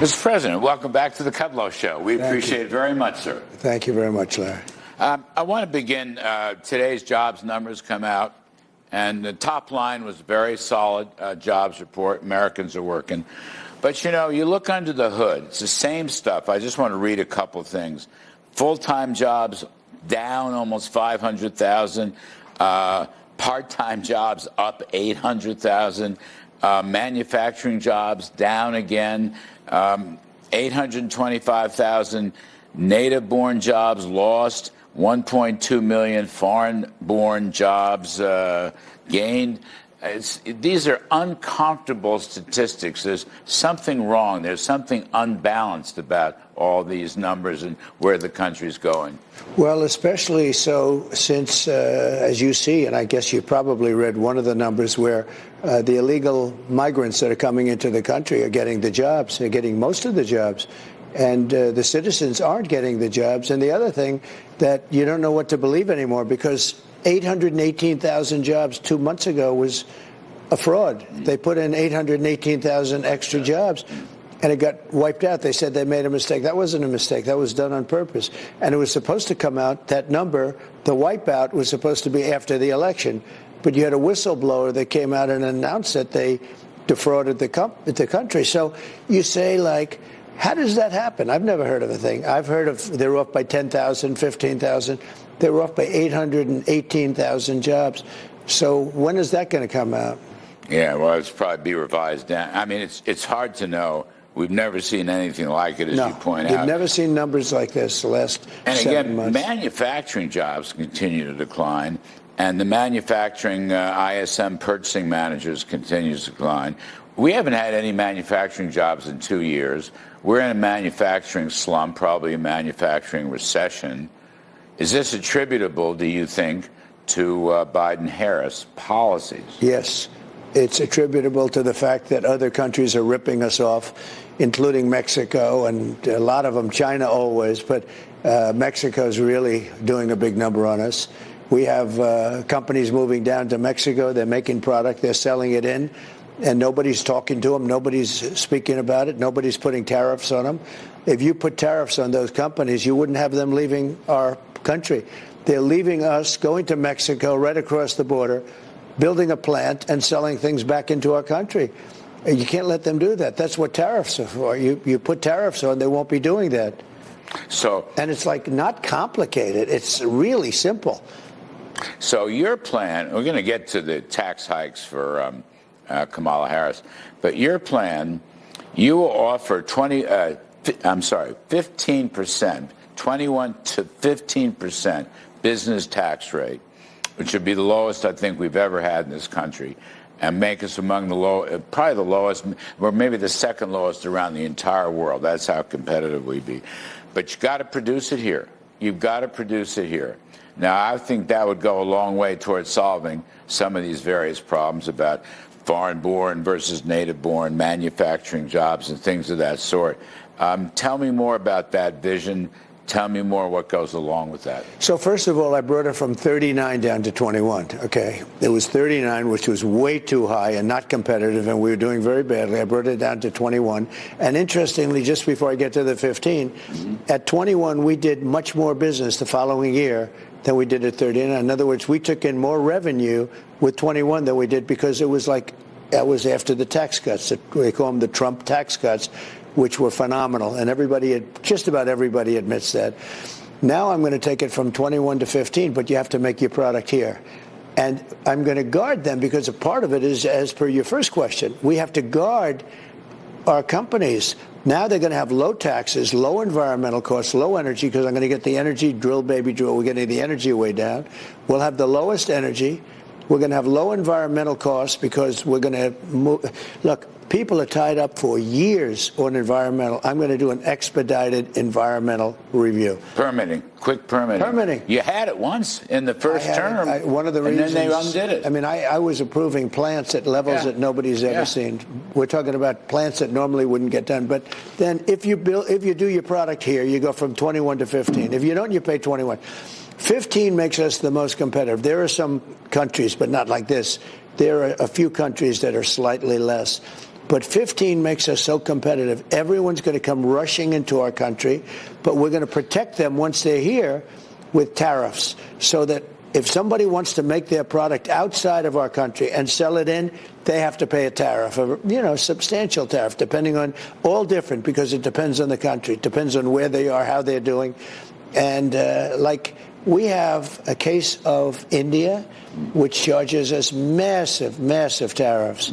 Mr. President, welcome back to the Kudlow Show. We appreciate it very much, sir. Thank you very much, Larry. I want to begin. Today's jobs numbers come out, and the top line was very solid jobs report. Americans are working. But, you know, you look under the hood. It's the same stuff. I just want to read a couple things. Full-time jobs down almost 500,000. Part-time jobs up 800,000. Manufacturing jobs down again. 825,000 native-born jobs lost, 1.2 million foreign-born jobs gained. These are uncomfortable statistics. There's something wrong. There's something unbalanced about all these numbers and where the country's going. Well, especially so since, as you see, and I guess you probably read one of the numbers where the illegal migrants that are coming into the country are getting the jobs. They're getting most of the jobs. And the citizens aren't getting the jobs. And the other thing that you don't know what to believe anymore, because 818,000 jobs 2 months ago was a fraud. They put in 818,000 extra jobs, and it got wiped out. They said they made a mistake. That wasn't a mistake. That was done on purpose. And it was supposed to come out, that number, the wipeout, was supposed to be after the election. But you had a whistleblower that came out and announced that they defrauded the country. So you say, like, how does that happen? I've never heard of a thing. I've heard of they're off by 10,000, 15,000. They were off by 818,000 jobs. So when is that going to come out? Yeah, well, it's probably be revised down. I mean, it's hard to know. We've never seen anything like it, as you point out. We've never seen numbers like this the last 7 months. Manufacturing jobs continue to decline, and the manufacturing ISM purchasing managers continues to decline. We haven't had any manufacturing jobs in 2 years. We're in a manufacturing slump, probably a manufacturing recession. Is this attributable, do you think, to Biden-Harris policies? Yes. It's attributable to the fact that other countries are ripping us off, including Mexico, and a lot of them, China always, but Mexico is really doing a big number on us. We have companies moving down to Mexico. They're making product. They're selling it in, and nobody's talking to them. Nobody's speaking about it. Nobody's putting tariffs on them. If you put tariffs on those companies, you wouldn't have them leaving our country. They're leaving us, going to Mexico, right across the border, building a plant and selling things back into our country. You can't let them do that. That's what tariffs are for. You put tariffs on, they won't be doing that. And it's like not complicated. It's really simple. So your plan, we're going to get to the tax hikes for Kamala Harris, but your plan, you will offer 15%, 21 to 15% business tax rate, which would be the lowest I think we've ever had in this country, and make us among the probably the lowest, or maybe the second lowest around the entire world. That's how competitive we'd be. But you got to produce it here. You've got to produce it here. Now, I think that would go a long way towards solving some of these various problems about foreign-born versus native-born manufacturing jobs and things of that sort. Tell me more about that vision. Tell me more what goes along with that. So first of all, I brought it from 39 down to 21, okay? It was 39, which was way too high and not competitive, and we were doing very badly. I brought it down to 21. And interestingly, just before I get to the 15, at 21, we did much more business the following year than we did at 39. In other words, we took in more revenue with 21 than we did because it was like, that was after the tax cuts. They call them the Trump tax cuts, which were phenomenal. And just about everybody admits that. Now I'm going to take it from 21 to 15, but you have to make your product here. And I'm going to guard them because a part of it is, as per your first question, we have to guard our companies. Now they're going to have low taxes, low environmental costs, low energy, because I'm going to get the energy, drill, baby, drill. We're getting the energy way down. We'll have the lowest energy. We're going to have low environmental costs because we're going to move. Look, people are tied up for years on environmental. I'm going to do an expedited environmental review. Permitting, quick permitting. Permitting. You had it once in the first term, one of the reasons, and then they undid it. I mean, I was approving plants at levels that nobody's ever seen. We're talking about plants that normally wouldn't get done. But then if you do your product here, you go from 21 to 15. If you don't, you pay 21. 15 makes us the most competitive. There are some countries, but not like this, There are a few countries that are slightly less. But 15 makes us so competitive. Everyone's going to come rushing into our country, but we're going to protect them once they're here with tariffs, so that if somebody wants to make their product outside of our country and sell it in, they have to pay a tariff, a substantial tariff, depending on, all different, because it depends on the country. It depends on where they are, how they're doing. And we have a case of India, which charges us massive, massive tariffs.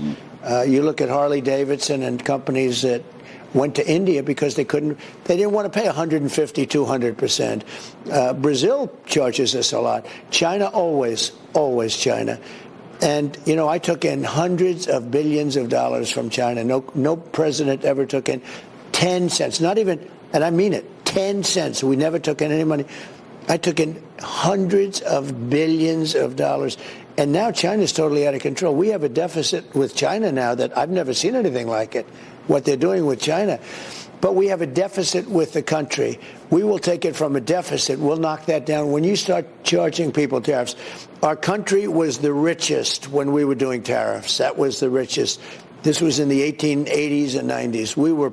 You look at Harley Davidson and companies that went to India because they didn't want to pay 150, 200%. Brazil charges us a lot. China, always China. And, I took in hundreds of billions of dollars from China. No president ever took in 10 cents, not even, and I mean it, 10 cents. We never took in any money. I took in hundreds of billions of dollars. And now China's totally out of control. We have a deficit with China now that I've never seen anything like it, what they're doing with China. But we have a deficit with the country. We will take it from a deficit. We'll knock that down. When you start charging people tariffs, our country was the richest when we were doing tariffs. That was the richest. This was in the 1880s and 90s. We were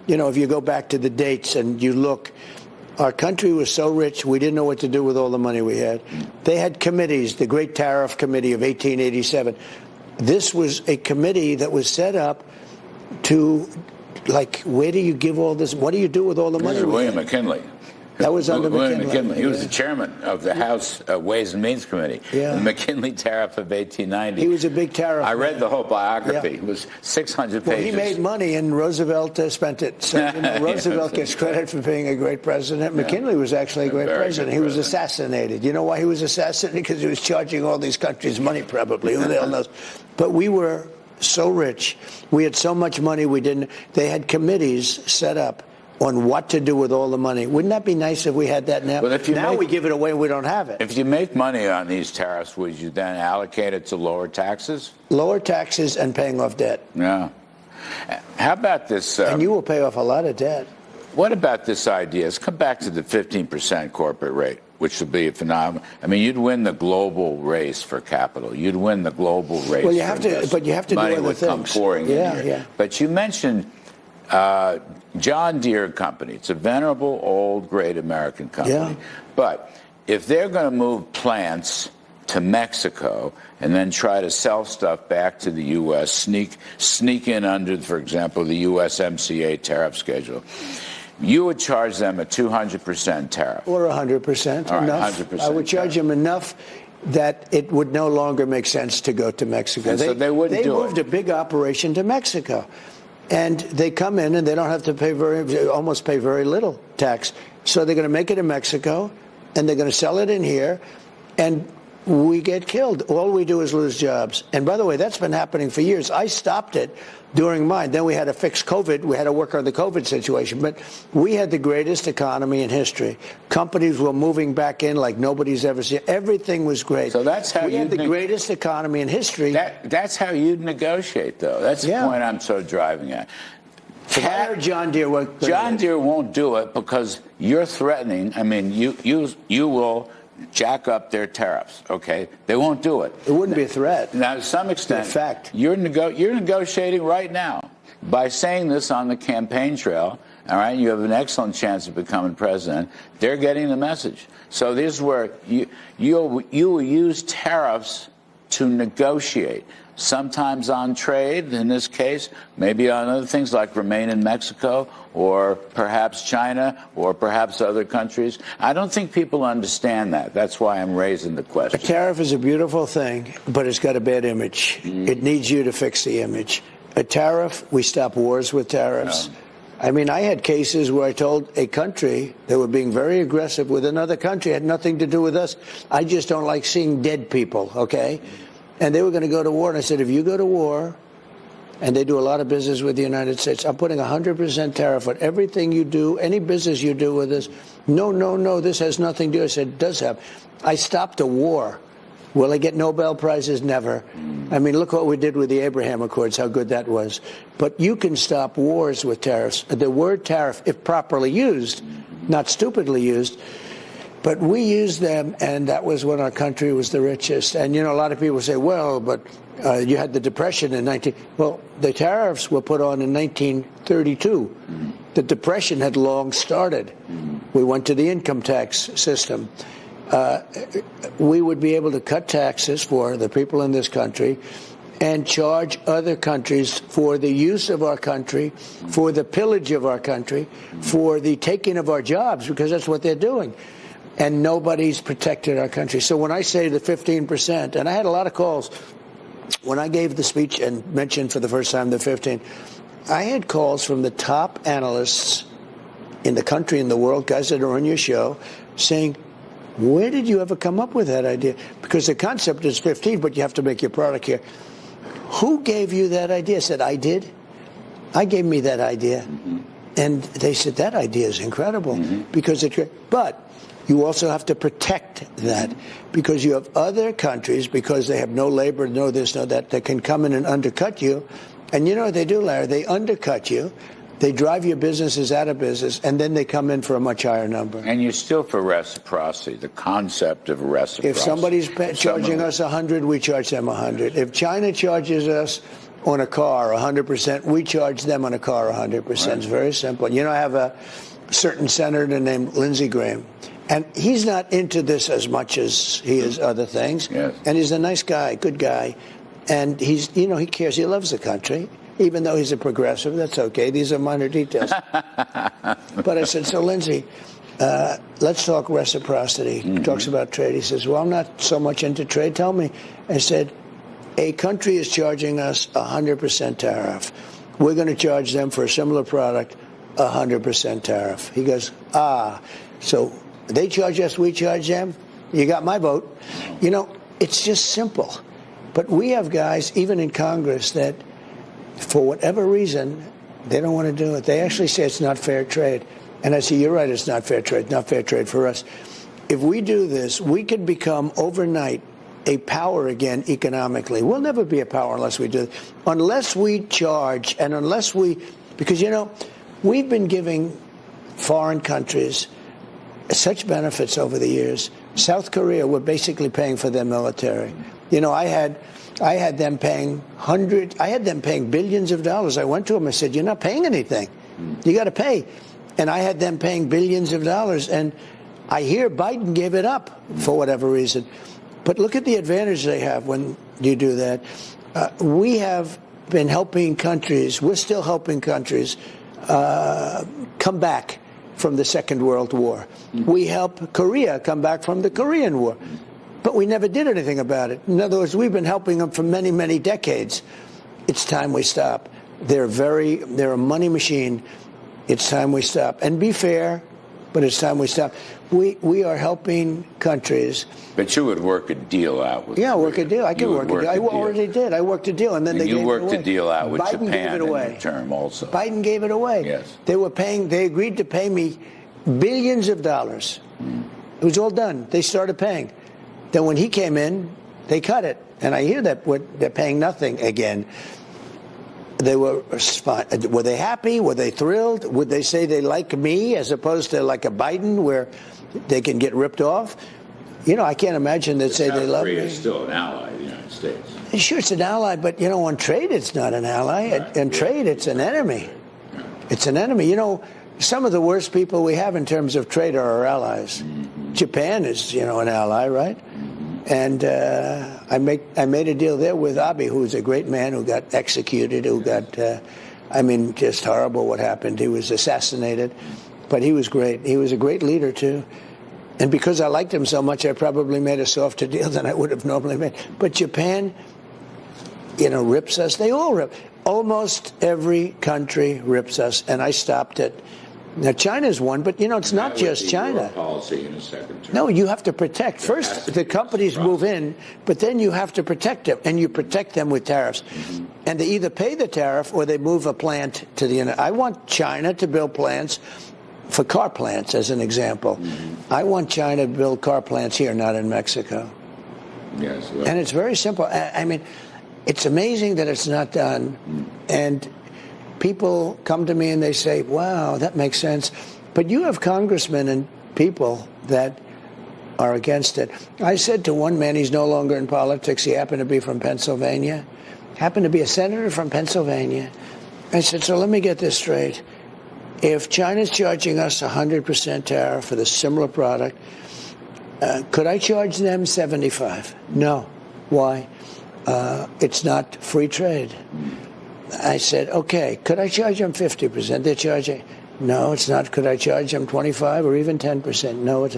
if you go back to the dates and you look, our country was so rich, we didn't know what to do with all the money we had. They had committees, the Great Tariff Committee of 1887. This was a committee that was set up to, where do you give all this? What do you do with all the money? William McKinley. That was under William McKinley. He was the chairman of the House Ways and Means Committee. Yeah. The McKinley Tariff of 1890. He was a big tariff I read man. the whole biography. Yeah. It was 600 Well, pages. he made money, and Roosevelt spent it. So Roosevelt gets credit for being a great president. McKinley was actually a great president. He was assassinated. You know why he was assassinated? Because he was charging all these countries money, probably. Who the hell knows? But we were so rich. We had so much money we didn't. They had committees set up on what to do with all the money. Wouldn't that be nice if we had that now? Now we give it away and we don't have it. If you make money on these tariffs, would you then allocate it to lower taxes? Lower taxes and paying off debt. Yeah. How about this? And you will pay off a lot of debt. What about this idea? Let's come back to the 15% corporate rate, which would be a phenomenon. I mean, you'd win the global race for capital. You'd win the global race. Well, you have to, but you have to do other things. Money would come pouring in here. Yeah. But you mentioned John Deere Company. It's a venerable, old, great American company. Yeah. But if they're going to move plants to Mexico and then try to sell stuff back to the U.S., sneak in under, for example, the USMCA tariff schedule, you would charge them a 200% tariff. Or 100%. All right, enough. 100% I would charge them enough that it would no longer make sense to go to Mexico. So they wouldn't do it. They moved a big operation to Mexico. And they come in and they don't have to pay almost pay very little tax. So they're going to make it in Mexico and they're going to sell it in here. And we get killed. All we do is lose jobs. And by the way, that's been happening for years. I stopped it during mine. Then we had to fix COVID. We had to work on the COVID situation. But we had the greatest economy in history. Companies were moving back in like nobody's ever seen. Everything was great. So that's how we had the greatest economy in history. That's how you'd negotiate, though. That's the point I'm so driving at. John Deere John Deere won't do it because you're threatening. I mean, you will jack up their tariffs. Okay, they won't do it. It wouldn't be a threat. Now, to some extent, in fact, you're negotiating right now by saying this on the campaign trail. All right, you have an excellent chance of becoming president. They're getting the message. So this is where you will use tariffs to negotiate. Sometimes on trade, in this case, maybe on other things like remain in Mexico or perhaps China or perhaps other countries. I don't think people understand that. That's why I'm raising the question. A tariff is a beautiful thing, but it's got a bad image. It needs you to fix the image. A tariff, we stop wars with tariffs. I mean, I had cases where I told a country they were being very aggressive with another country. It had nothing to do with us. I just don't like seeing dead people, okay? And they were going to go to war. And I said, if you go to war, and they do a lot of business with the United States, I'm putting 100% tariff on everything you do, any business you do with us. No, this has nothing to do. I said, it does have. I stopped a war. Will I get Nobel Prizes? Never. I mean, look what we did with the Abraham Accords, how good that was. But you can stop wars with tariffs. The word tariff, if properly used, not stupidly used, But we used them, and that was when our country was the richest. And, a lot of people say, well, but you had the Depression in Well, the tariffs were put on in 1932. The Depression had long started. We went to the income tax system. We would be able to cut taxes for the people in this country and charge other countries for the use of our country, for the pillage of our country, for the taking of our jobs, because that's what they're doing. And nobody's protected our country. So when I say the 15%, and I had a lot of calls when I gave the speech and mentioned for the first time the 15, I had calls from the top analysts in the country, in the world, guys that are on your show, saying, where did you ever come up with that idea? Because the concept is 15, but you have to make your product here. Who gave you that idea? I said, I did. I gave me that idea. And they said, that idea is incredible. Because but you also have to protect that, because you have other countries, because they have no labor, no this, no that, that can come in and undercut you. And you know what they do, Larry? They undercut you. They drive your businesses out of business, and then they come in for a much higher number. And you're still for reciprocity, the concept of reciprocity. If somebody's charging us 100, we charge them 100. If China charges us on a car 100%, we charge them on a car 100%. Right. It's very simple. I have a certain senator named Lindsey Graham, and he's not into this as much as he is other things. Yes. And he's a nice guy, good guy, and he cares. He loves the country. Even though he's a progressive, that's okay. These are minor details. But I said, so Lindsey, let's talk reciprocity. He talks about trade. He says, well, I'm not so much into trade. Tell me. I said, a country is charging us 100% tariff. We're going to charge them for a similar product 100% tariff. He goes, so they charge us, we charge them? You got my vote. It's just simple. But we have guys, even in Congress, that for whatever reason, they don't want to do it. They actually say it's not fair trade. And I say, you're right, it's not fair trade, not fair trade for us. If we do this, we could become overnight a power again economically. We'll never be a power unless we do it. Unless we charge and unless because, we've been giving foreign countries such benefits over the years. South Korea, we're basically paying for their military. I had them paying billions of dollars. I went to them and said, you're not paying anything. You got to pay. And I had them paying billions of dollars. And I hear Biden gave it up for whatever reason. But look at the advantage they have when you do that. We have been helping countries. We're still helping countries come back from the Second World War. We help Korea come back from the Korean War. But we never did anything about it. In other words, we've been helping them for many, many decades. It's time we stop. They're a money machine. It's time we stop. And be fair, but it's time we stop. We are helping countries. But you would work a deal out with Korea. Work a deal. I can work a deal. I already did. I worked a deal, and then they gave it away. You worked a deal out with Biden Japan in return also. Biden gave it away. Yes. They agreed to pay me billions of dollars. It was all done. They started paying. Then when he came in, they cut it. And I hear that they're paying nothing again. They were they happy? Were they thrilled? Would they say they like me as opposed to like a Biden where they can get ripped off? I can't imagine they'd say they love me. South Korea is still an ally of the United States. Sure, it's an ally, but, on trade, it's not an ally. Right. In trade, it's an enemy. It's an enemy. Some of the worst people we have in terms of trade are our allies. Japan is, an ally, right? And I made a deal there with Abe, who's a great man who got executed, who got, just horrible what happened. He was assassinated, but he was great. He was a great leader, too. And because I liked him so much, I probably made a softer deal than I would have normally made. But Japan, rips us. They all rip. Almost every country rips us, and I stopped it. Now, China's one, but, it's not just China. Policy in a second term. No, you have to protect. First, the companies move in, but then you have to protect them, and you protect them with tariffs. And they either pay the tariff or they move a plant to the United States. I want China to build plants for car plants, as an example. I want China to build car plants here, not in Mexico. Yes. Well. And it's very simple. It's amazing that it's not done. And people come to me and they say, wow, that makes sense. But you have congressmen and people that are against it. I said to one man, he's no longer in politics. He happened to be from Pennsylvania, happened to be a senator from Pennsylvania. I said, so let me get this straight. If China's charging us 100% tariff for the similar product, could I charge them 75? No. Why? It's not free trade. I said, okay, could I charge them 50%? They're charging. No, it's not. Could I charge them 25 or even 10%? No.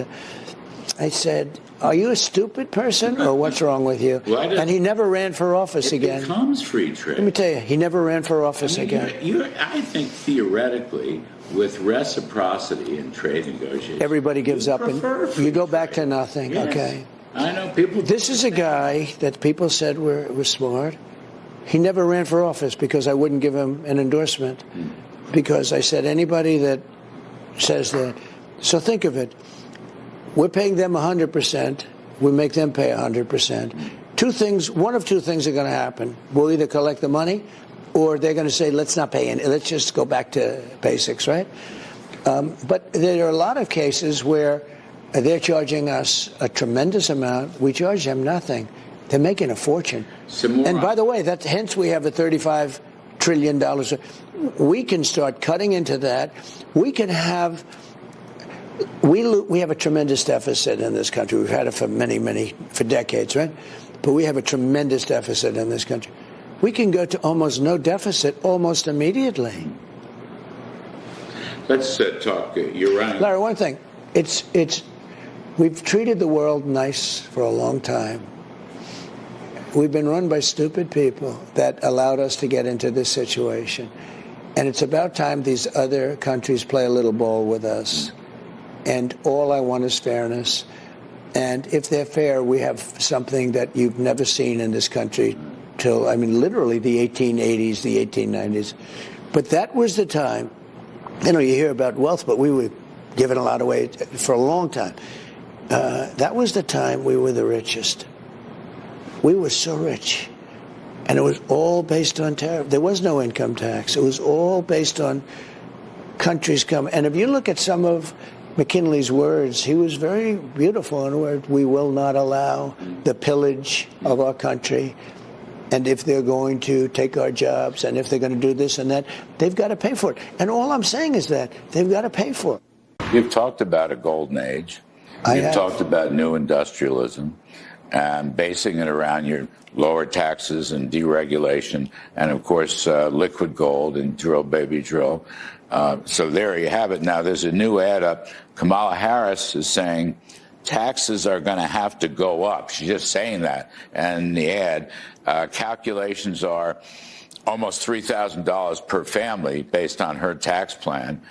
I said, are you a stupid person or what's wrong with you? And he never ran for office again. It becomes free trade. Let me tell you, he never ran for office again. I think theoretically, with reciprocity in trade negotiations, everybody gives up and you go back to nothing. Yes. Okay. I know people. This is a guy that people said was smart. He never ran for office because I wouldn't give him an endorsement. Because I said anybody that says that. So think of it. We're paying them 100%. We make them pay 100%. Two things. One of two things are going to happen. We'll either collect the money, or they're going to say, let's not pay any. Let's just go back to basics, right? But there are a lot of cases where they're charging us a tremendous amount. We charge them nothing. They're making a fortune. And by the way, hence we have a $35 trillion. We can start cutting into that. We can have. We have a tremendous deficit in this country. We've had it for decades, right? But we have a tremendous deficit in this country. We can go to almost no deficit almost immediately. Let's talk. You're right, Larry. One thing, we've treated the world nice for a long time. We've been run by stupid people that allowed us to get into this situation, and it's about time these other countries play a little ball with us. And all I want is fairness. And if they're fair, we have something that you've never seen in this country till, literally the 1880s, the 1890s. But that was the time. You hear about wealth, but we were giving a lot away for a long time. That was the time we were the richest. We were so rich. And it was all based on tariff. There was no income tax. It was all based on countries coming. And if you look at some of McKinley's words, he was very beautiful in the word, we will not allow the pillage of our country. And if they're going to take our jobs, and if they're going to do this and that, they've got to pay for it. And all I'm saying is that they've got to pay for it. You've talked about a golden age. You've talked about new industrialism and basing it around your lower taxes and deregulation and, of course, liquid gold and drill, baby, drill. So there you have it. Now, there's a new ad up. Kamala Harris is saying taxes are going to have to go up. She's just saying that. And the ad, calculations are almost $3,000 per family based on her tax plan.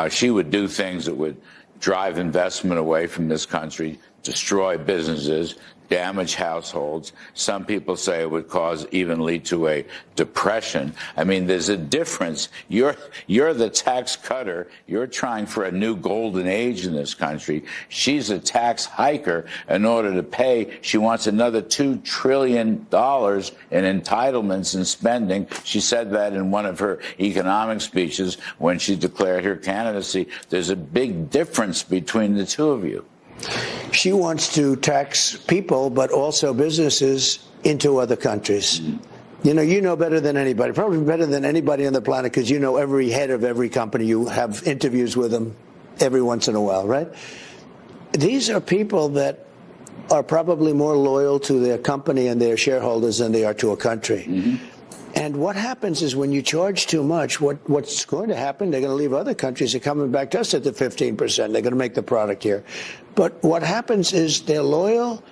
She would do things that would drive investment away from this country, destroy businesses, damage households. Some people say it would even lead to a depression. There's a difference. You're the tax cutter. You're trying for a new golden age in this country. She's a tax hiker in order to pay. She wants another $2 trillion in entitlements and spending. She said that in one of her economic speeches when she declared her candidacy. There's a big difference between the two of you. She wants to tax people, but also businesses into other countries. You know better than anybody, probably better than anybody on the planet, because you know every head of every company. You have interviews with them every once in a while, right? These are people that are probably more loyal to their company and their shareholders than they are to a country. Mm-hmm. And what happens is when you charge too much, what's going to happen, they're going to leave other countries. They're coming back to us at the 15%. They're going to make the product here. But what happens is they're loyal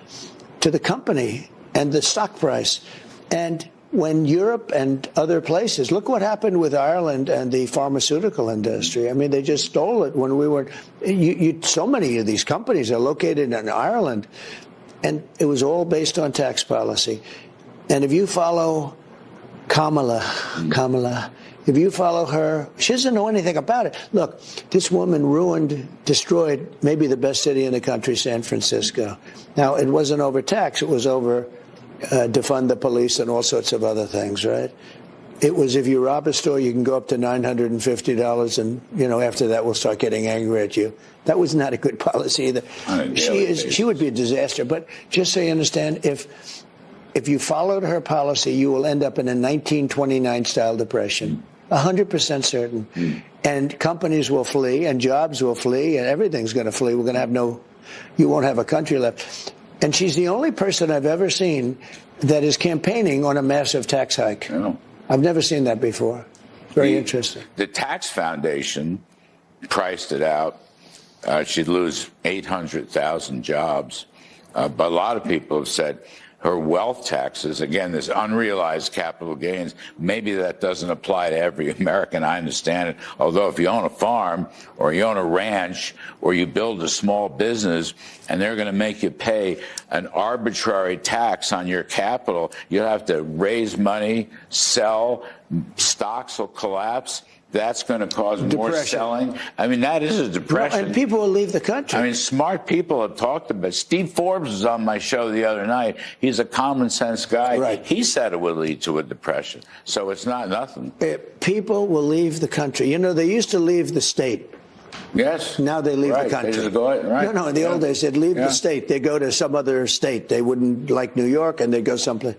to the company and the stock price. And when Europe and other places, look what happened with Ireland and the pharmaceutical industry. They just stole it when we were, so many of these companies are located in Ireland. And it was all based on tax policy. And if you follow Kamala, if you follow her, she doesn't know anything about it. Look, this woman destroyed maybe the best city in the country, San Francisco. Now, it wasn't over tax. It was over defund the police and all sorts of other things, right? It was if you rob a store, you can go up to $950, and after that, we'll start getting angry at you. That was not a good policy either. She would be a disaster. But just so you understand, if you followed her policy, you will end up in a 1929 style depression. 100% certain. And companies will flee, and jobs will flee, and everything's going to flee. We're going to have you won't have a country left. And she's the only person I've ever seen that is campaigning on a massive tax hike. Oh. I've never seen that before. Very interesting. The Tax Foundation priced it out. She'd lose 800,000 jobs. But a lot of people have said her wealth taxes, again, this unrealized capital gains, maybe that doesn't apply to every American. I understand it. Although if you own a farm or you own a ranch or you build a small business and they're going to make you pay an arbitrary tax on your capital, you'll have to raise money, sell, stocks will collapse. That's going to cause more selling. I mean, that is a depression. And people will leave the country. I mean, smart people have talked about it. Steve Forbes was on my show the other night. He's a common sense guy. Right. He said it would lead to a depression. So it's not nothing. People will leave the country. They used to leave the state. Yes. Now they leave the country. They just go, right. No, in the old days, they'd leave the state. They'd go to some other state. They wouldn't like New York, and they'd go someplace.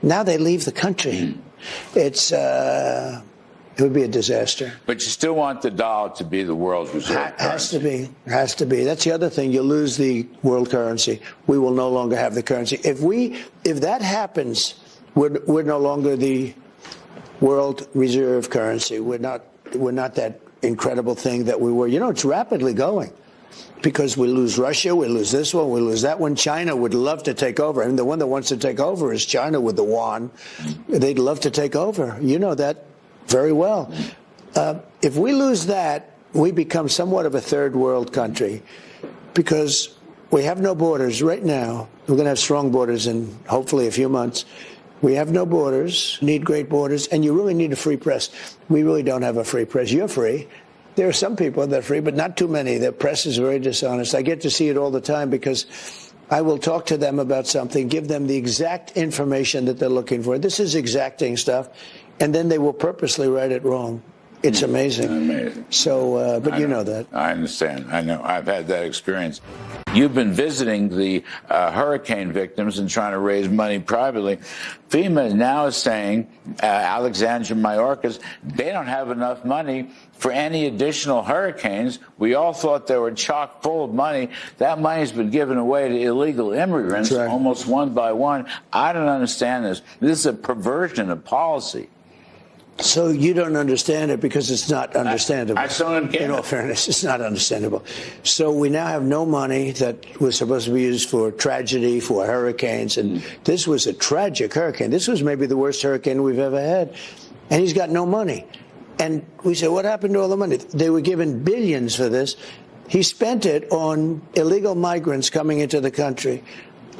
Now they leave the country. It would be a disaster. But you still want the dollar to be the world's reserve currency. Has to be. That's the other thing. You lose the world currency. We will no longer have the currency. If that happens, we're no longer the world reserve currency. We're not that incredible thing that we were. It's rapidly going. Because we lose Russia, we lose this one, we lose that one. China would love to take over. And the one that wants to take over is China with the yuan. They'd love to take over. You know that very well. If we lose that, we become somewhat of a third world country because we have no borders right now. We're going to have strong borders in hopefully a few months. We have no borders, need great borders, and you really need a free press. We really don't have a free press. You're free. There are some people that are free, but not too many. The press is very dishonest. I get to see it all the time because I will talk to them about something, give them the exact information that they're looking for. This is exacting stuff. And then they will purposely write it wrong. It's amazing. Amazing. So, but you know that. I understand. I know. I've had that experience. You've been visiting the hurricane victims and trying to raise money privately. FEMA now is saying, Alexandria, Mayorkas, they don't have enough money for any additional hurricanes. We all thought they were chock full of money. That money's been given away to illegal immigrants almost one by one. I don't understand this. This is a perversion of policy. So you don't understand it because it's not understandable. I don't get it. In all fairness, it's not understandable. So we now have no money that was supposed to be used for tragedy, for hurricanes. And this was a tragic hurricane. This was maybe the worst hurricane we've ever had. And he's got no money. And we said, what happened to all the money? They were given billions for this. He spent it on illegal migrants coming into the country,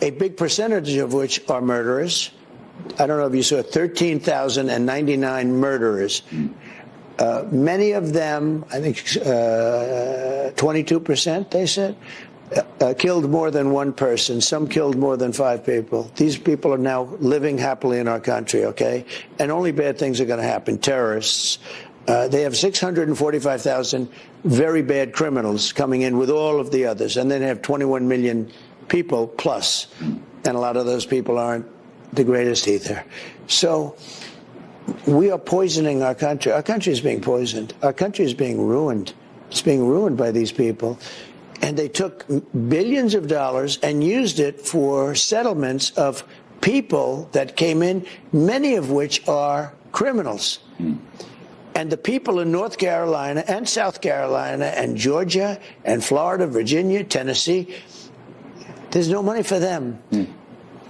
a big percentage of which are murderers. I don't know if you saw 13,099 murderers. Many of them, I think 22%, they said, killed more than one person. Some killed more than 5 people. These people are now living happily in our country, okay? And only bad things are going to happen. Terrorists. They have 645,000 very bad criminals coming in with all of the others. And then they have 21 million people plus. And a lot of those people aren't the greatest either. So we are poisoning our country. Our country is being poisoned. Our country is being ruined. It's being ruined by these people. And they took billions of dollars and used it for settlements of people that came in, many of which are criminals. And the people in North Carolina and South Carolina and Georgia and Florida, Virginia, Tennessee, there's no money for them.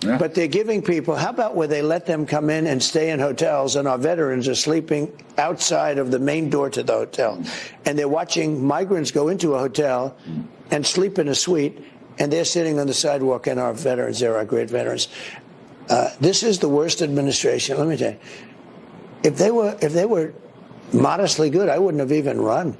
Yeah. But they're giving people, how about where they let them come in and stay in hotels and our veterans are sleeping outside of the main door to the hotel. And they're watching migrants go into a hotel and sleep in a suite and they're sitting on the sidewalk and our veterans, they're our great veterans. This is the worst administration. Let me tell you, if they were modestly good. I wouldn't have even run.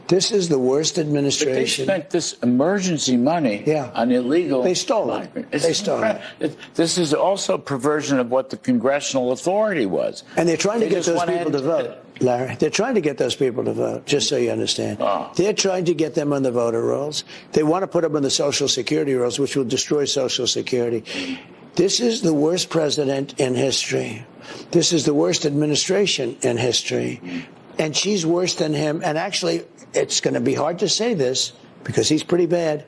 This is the worst administration. But they spent this emergency money on illegal. They stole it. They stole it. This is also a perversion of what the congressional authority was. And they're trying to get those people to vote, Larry. They're trying to get those people to vote, just so you understand. They're trying to get them on the voter rolls. They want to put them on the Social Security rolls, which will destroy Social Security. This is the worst president in history. This is the worst administration in history. And she's worse than him. And actually, it's going to be hard to say this because he's pretty bad.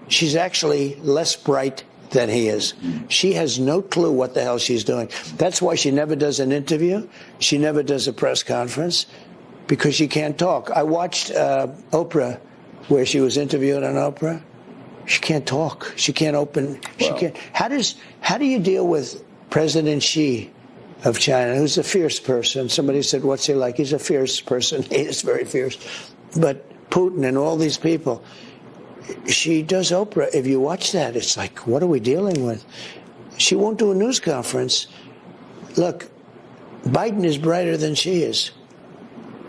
She's actually less bright than he is. She has no clue what the hell she's doing. That's why she never does an interview. She never does a press conference because she can't talk. I watched Oprah, where she was interviewed on Oprah. She can't talk. She can't open. She can't. How do you deal with President Xi of China, who's a fierce person? Somebody said, what's he like? He's a fierce person. He is very fierce. But Putin and all these people, she does Oprah. If you watch that, it's like, what are we dealing with? She won't do a news conference. Look, Biden is brighter than she is.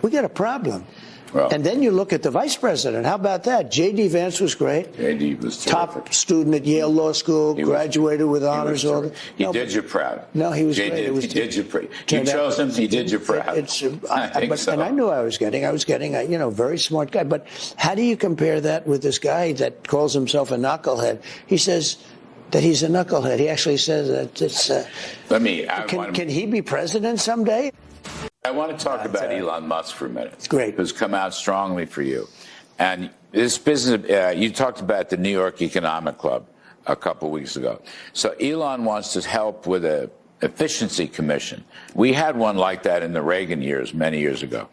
We got a problem. Well, and then you look at the vice president. How about that? J.D. Vance was great. J.D. was terrific. Top student at Yale Law School, graduated with honors. He did you proud. No, he was great. He did you proud. You chose him. He did you proud. I think so. And I knew I was getting a very smart guy. But how do you compare that with this guy that calls himself a knucklehead? He says that he's a knucklehead. He actually says that it's. Can he be president someday? I want to talk about Elon Musk for a minute. It's great. Who's come out strongly for you. And this business, you talked about the New York Economic Club a couple of weeks ago. So Elon wants to help with a efficiency commission. We had one like that in the Reagan years, many years ago.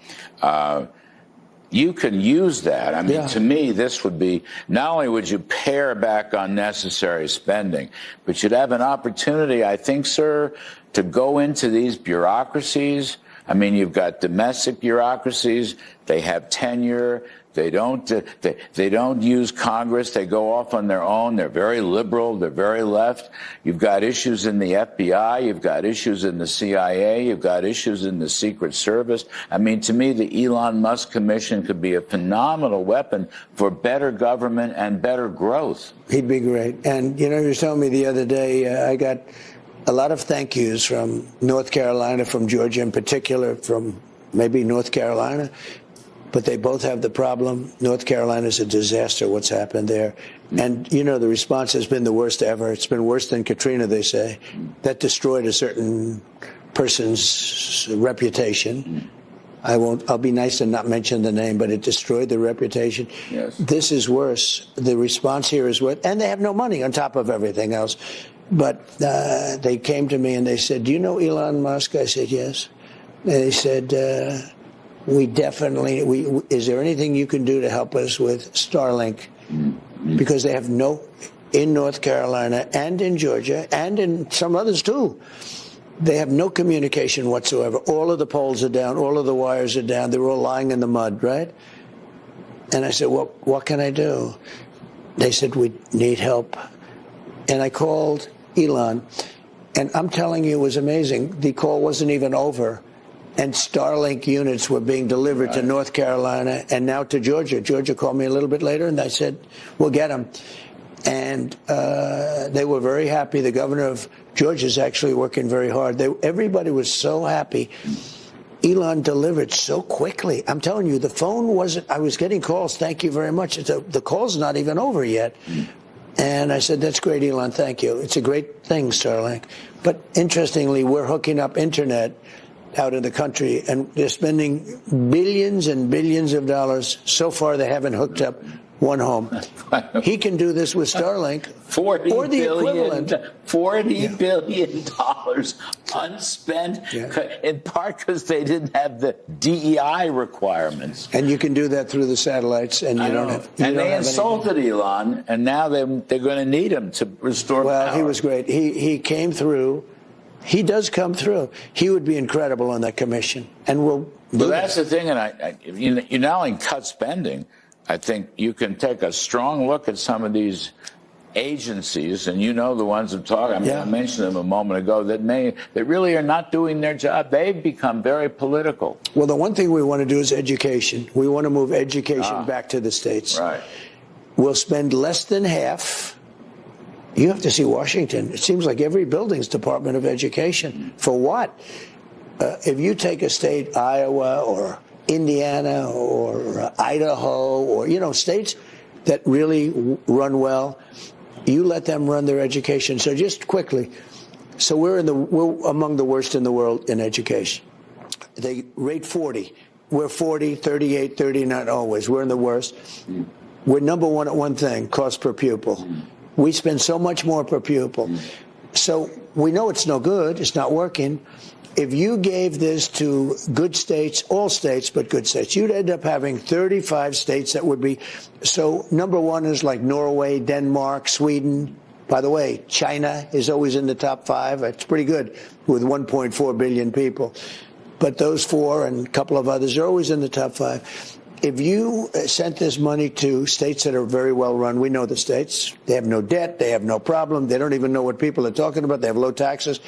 You can use that. I mean, to me, this would be, not only would you pare back unnecessary spending, but you'd have an opportunity, I think, sir, to go into these bureaucracies. I mean, you've got domestic bureaucracies. They have tenure. They don't use Congress. They go off on their own. They're very liberal. They're very left. You've got issues in the FBI. You've got issues in the CIA. You've got issues in the Secret Service. I mean, to me, the Elon Musk Commission could be a phenomenal weapon for better government and better growth. He'd be great. And, you know, you were telling me the other day, I got a lot of thank yous from North Carolina, from Georgia in particular, from maybe North Carolina. But they both have the problem. North Carolina is a disaster, what's happened there. And, you know, the response has been the worst ever. It's been worse than Katrina, they say. That destroyed a certain person's reputation. I'll be nice and not mention the name, but it destroyed the reputation. Yes. This is worse. The response here is worse. And they have no money on top of everything else. But they came to me and they said, do you know Elon Musk? I said, yes. And they said, is there anything you can do to help us with Starlink? Because they have in North Carolina and in Georgia and in some others too, they have no communication whatsoever. All of the poles are down. All of the wires are down. They're all lying in the mud, right? And I said, what can I do? They said, we need help. And I called Elon, and I'm telling you, it was amazing. The call wasn't even over. And Starlink units were being delivered to North Carolina and now to Georgia. Georgia called me a little bit later, and I said, we'll get them. And they were very happy. The governor of Georgia is actually working very hard. Everybody was so happy. Elon delivered so quickly. I'm telling you, the phone wasn't, I was getting calls, thank you very much. The call's not even over yet. And I said, that's great, Elon, thank you. It's a great thing, Starlink. But interestingly, we're hooking up internet out in the country, and they're spending billions and billions of dollars. So far, they haven't hooked up one home. He can do this with Starlink. $40 billion unspent, in part because they didn't have the DEI requirements. And you can do that through the satellites, and you don't have. And they insulted Elon, and now they're going to need him to restore power. Well, he was great. He came through. He does come through. He would be incredible on that commission, and we'll. But that's the thing, and you not only cut spending. I think you can take a strong look at some of these agencies, and you know the ones I'm talking. I mean, Yeah. I mentioned them a moment ago that really are not doing their job. They've become very political. Well, the one thing we want to do is education. We want to move education back to the states. Right. We'll spend less than half. You have to see Washington. It seems like every building's Department of Education. For what? If you take a state, Iowa or Indiana or Idaho or, states that really run well, you let them run their education. So just quickly, so we're among the worst in the world in education. They rate 40. We're 40, 38, 39 always. We're in the worst. We're number one at one thing, cost per pupil. We spend so much more per pupil. So we know it's no good. It's not working. If you gave this to good states, all states but good states, you'd end up having 35 states that would be. So number one is like Norway, Denmark, Sweden. By the way, China is always in the top 5. It's pretty good with 1.4 billion people. But those 4 and a couple of others are always in the top 5. If you sent this money to states that are very well run, we know the states. They have no debt. They have no problem. They don't even know what people are talking about. They have low taxes.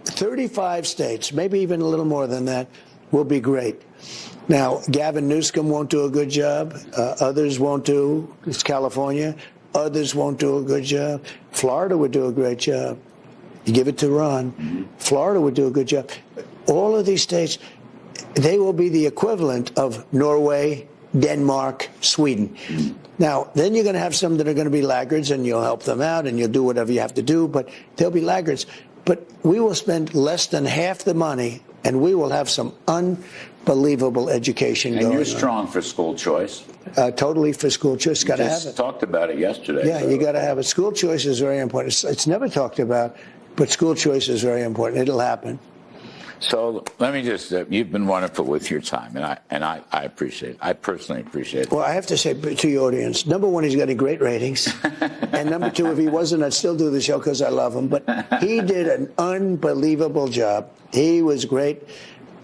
35 states, maybe even a little more than that, will be great. Now, Gavin Newsom won't do a good job. Others won't do. It's California. Others won't do a good job. Florida would do a great job. You give it to Ron. Florida would do a good job. All of these states, they will be the equivalent of Norway, Denmark, Sweden. Now, then you're going to have some that are going to be laggards, and you'll help them out, and you'll do whatever you have to do, but they'll be laggards. But we will spend less than half the money, and we will have some unbelievable education going on. And you're strong for school choice. Totally for school choice. Got to have it. Talked about it yesterday. Yeah, you got to have it. School choice is very important. It's never talked about, but school choice is very important. It'll happen. So let me just, you've been wonderful with your time, and I appreciate it. I personally appreciate it. Well, I have to say to your audience, number one, he's getting great ratings. And number two, if he wasn't, I'd still do the show because I love him. But he did an unbelievable job. He was great.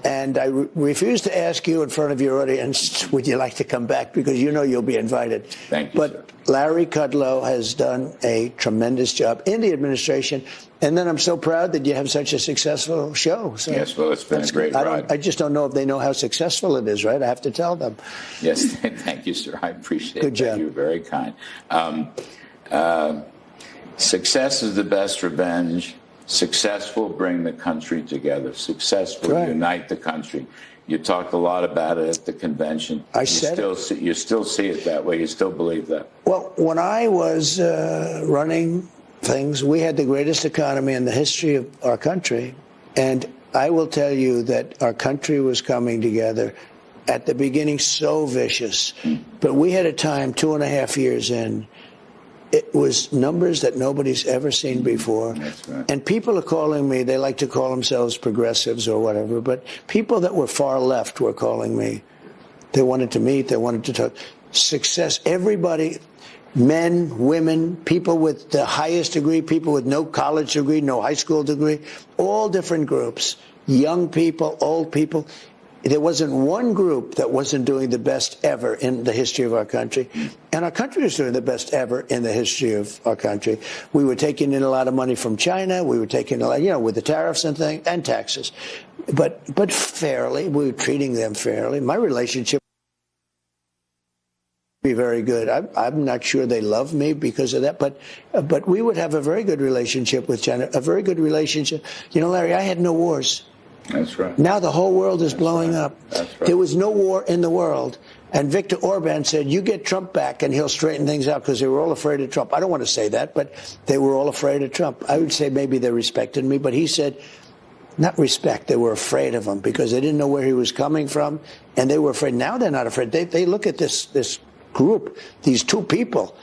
And I refuse to ask you in front of your audience, would you like to come back? Because you know you'll be invited. Thank you, But Larry Kudlow has done a tremendous job in the administration. And then I'm so proud that you have such a successful show. So yes, well, it's been a great ride. I just don't know if they know how successful it is, right? I have to tell them. Yes, thank you, sir. I appreciate it. Good job. You're very kind. Success is the best revenge. Success will bring the country together. Success will unite the country. You talked a lot about it at the convention. You still see it that way. You still believe that. Well, when I was running things, we had the greatest economy in the history of our country. And I will tell you that our country was coming together at the beginning so vicious. But we had a time, 2.5 years in, it was numbers that nobody's ever seen before. That's right. And people are calling me, they like to call themselves progressives or whatever, but people that were far left were calling me. They wanted to meet, they wanted to talk. Success, everybody, men, women, people with the highest degree, people with no college degree, no high school degree, all different groups, young people, old people. There wasn't one group that wasn't doing the best ever in the history of our country. And our country was doing the best ever in the history of our country. We were taking in a lot of money from China. We were taking a lot, with the tariffs and things and taxes. But fairly, we were treating them fairly. My relationship would be very good. I'm not sure they love me because of that, but we would have a very good relationship with China, a very good relationship. Larry, I had no wars. That's right. Now the whole world is blowing up. That's right. There was no war in the world. And Viktor Orban said, you get Trump back and he'll straighten things out because they were all afraid of Trump. I don't want to say that, but they were all afraid of Trump. I would say maybe they respected me, but he said, not respect, they were afraid of him because they didn't know where he was coming from and they were afraid. Now they're not afraid. They look at this group, these two people.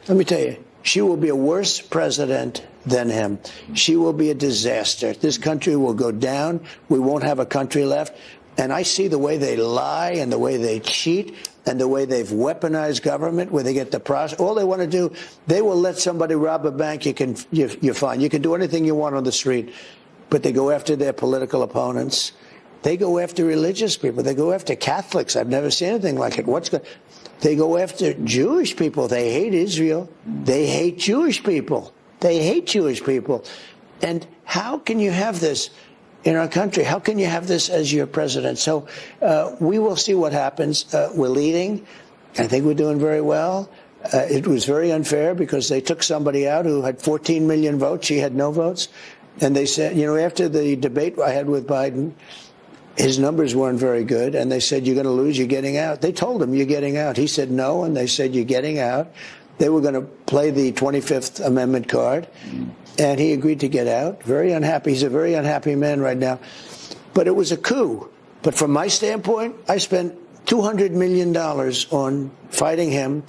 Let me tell you, she will be a worse president than him. She will be a disaster. This country will go down. We won't have a country left. And I see the way they lie and the way they cheat and the way they've weaponized government, where they get the process. All they want to do, they will let somebody rob a bank. You're fine. You can do anything you want on the street. But they go after their political opponents. They go after religious people. They go after Catholics. I've never seen anything like it. They go after Jewish people. They hate Israel. They hate Jewish people. They hate Jewish people. And how can you have this in our country? How can you have this as your president? So we will see what happens. We're leading. I think we're doing very well. It was very unfair because they took somebody out who had 14 million votes. She had no votes. And they said, after the debate I had with Biden, his numbers weren't very good. And they said, you're going to lose, you're getting out. They told him, you're getting out. He said no, and they said, you're getting out. They were going to play the 25th Amendment card. And he agreed to get out. Very unhappy. He's a very unhappy man right now. But it was a coup. But from my standpoint, I spent $200 million on fighting him.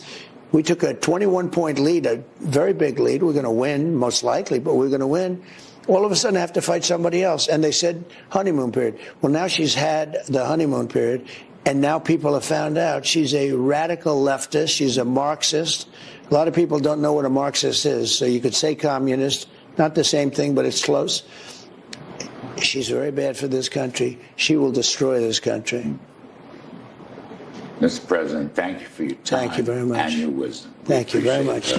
We took a 21-point lead, a very big lead. We're going to win, most likely, but we're going to win. All of a sudden, I have to fight somebody else. And they said honeymoon period. Well, now she's had the honeymoon period, and now people have found out she's a radical leftist. She's a Marxist. A lot of people don't know what a Marxist is, so you could say communist. Not the same thing, but it's close. She's very bad for this country. She will destroy this country. Mr. President, thank you for your time. Thank you very much. And your wisdom. Thank you very much.